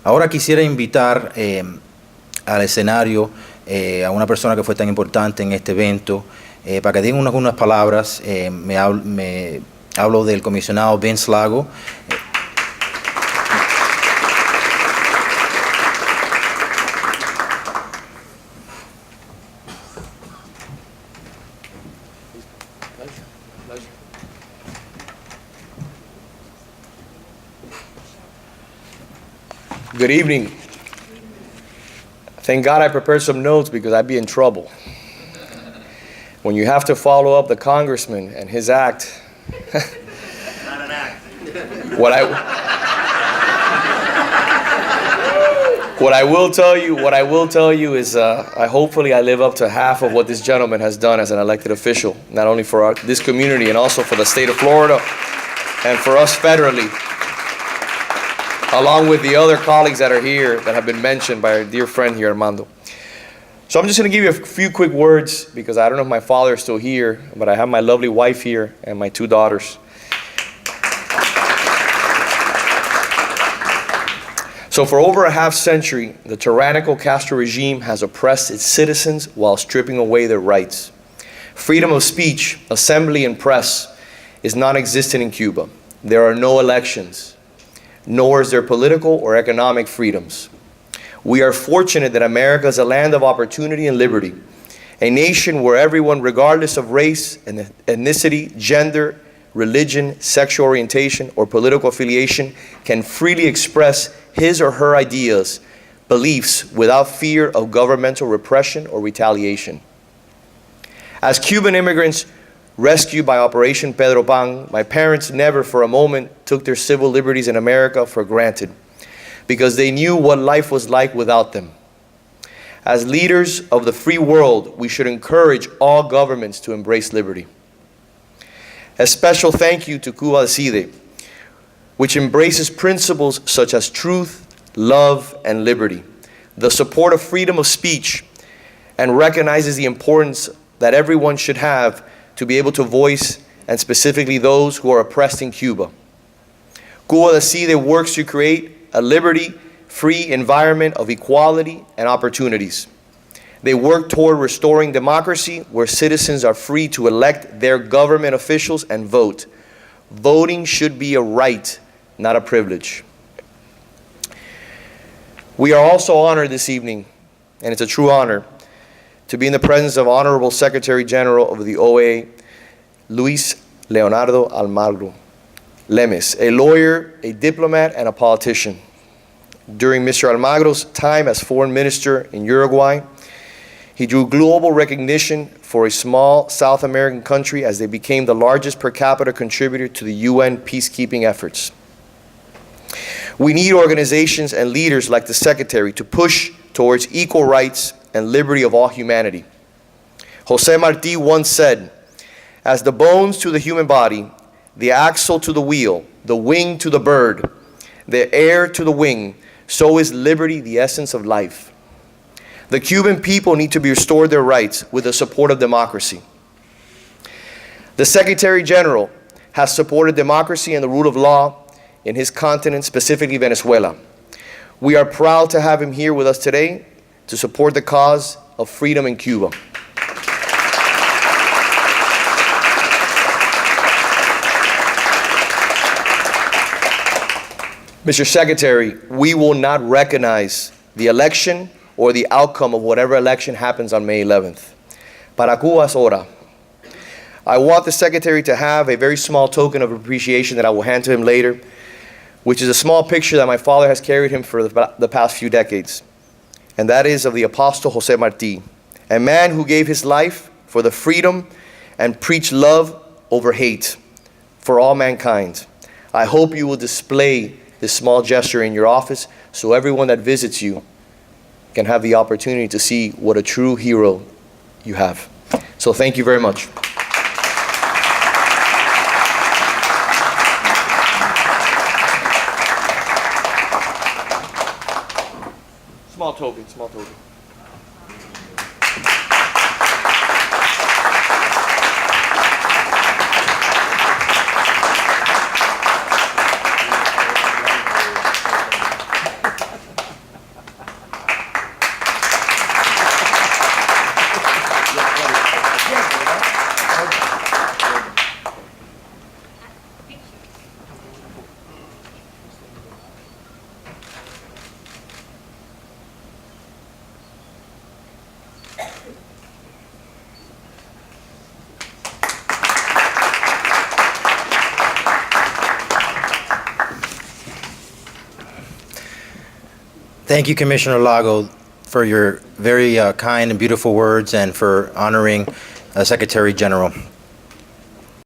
Ahora quisiera invitar al escenario a una persona que fue tan importante en este evento, para que digan unas palabras. Hablo del comisionado Vince Lago. Good evening. Thank God I prepared some notes because I'd be in trouble. When you have to follow up the congressman and his act. Not an act. What I will tell you is hopefully I live up to half of what this gentleman has done as an elected official, not only for this community and also for the state of Florida and for us federally, along with the other colleagues that are here that have been mentioned by our dear friend here, Armando. So I'm just going to give you a few quick words because I don't know if my father is still here, but I have my lovely wife here and my 2 daughters. So for over a half century, the tyrannical Castro regime has oppressed its citizens while stripping away their rights. Freedom of speech, assembly, and press is non-existent in Cuba. There are no elections, nor is there political or economic freedoms. We are fortunate that America is a land of opportunity and liberty, a nation where everyone, regardless of race and ethnicity, gender, religion, sexual orientation, or political affiliation, can freely express his or her ideas, beliefs, without fear of governmental repression or retaliation. As Cuban immigrants rescued by Operation Pedro Pan, my parents never for a moment took their civil liberties in America for granted, because they knew what life was like without them. As leaders of the free world, we should encourage all governments to embrace liberty. A special thank you to Cuba Decide, which embraces principles such as truth, love, and liberty, the support of freedom of speech, and recognizes the importance that everyone should have to be able to voice, and specifically those who are oppressed in Cuba. Cuba Decide works to create a liberty-free environment of equality and opportunities. They work toward restoring democracy where citizens are free to elect their government officials and vote. Voting should be a right, not a privilege. We are also honored this evening, and it's a true honor, to be in the presence of Honorable Secretary General of the OAA, Luis Leonardo Almagro Lemes, a lawyer, a diplomat, and a politician. During Mr. Almagro's time as foreign minister in Uruguay, he drew global recognition for a small South American country as they became the largest per capita contributor to the UN peacekeeping efforts. We need organizations and leaders like the Secretary to push towards equal rights and liberty of all humanity. Jose Marti once said, "As the bones to the human body, the axle to the wheel, the wing to the bird, the air to the wing, so is liberty the essence of life." The Cuban people need to be restored their rights with the support of democracy. The Secretary General has supported democracy and the rule of law in his continent, specifically Venezuela. We are proud to have him here with us today to support the cause of freedom in Cuba. Mr. Secretary, we will not recognize the election or the outcome of whatever election happens on May 11th. Para Cuba es hora. I want the Secretary to have a very small token of appreciation that I will hand to him later, which is a small picture that my father has carried him for the past few decades. And that is of the Apostle Jose Marti, a man who gave his life for the freedom and preached love over hate for all mankind. I hope you will display this small gesture in your office so everyone that visits you can have the opportunity to see what a true hero you have. So thank you very much. Small token, small token. Thank you, Commissioner Lago, for your very kind and beautiful words and for honoring Secretary General.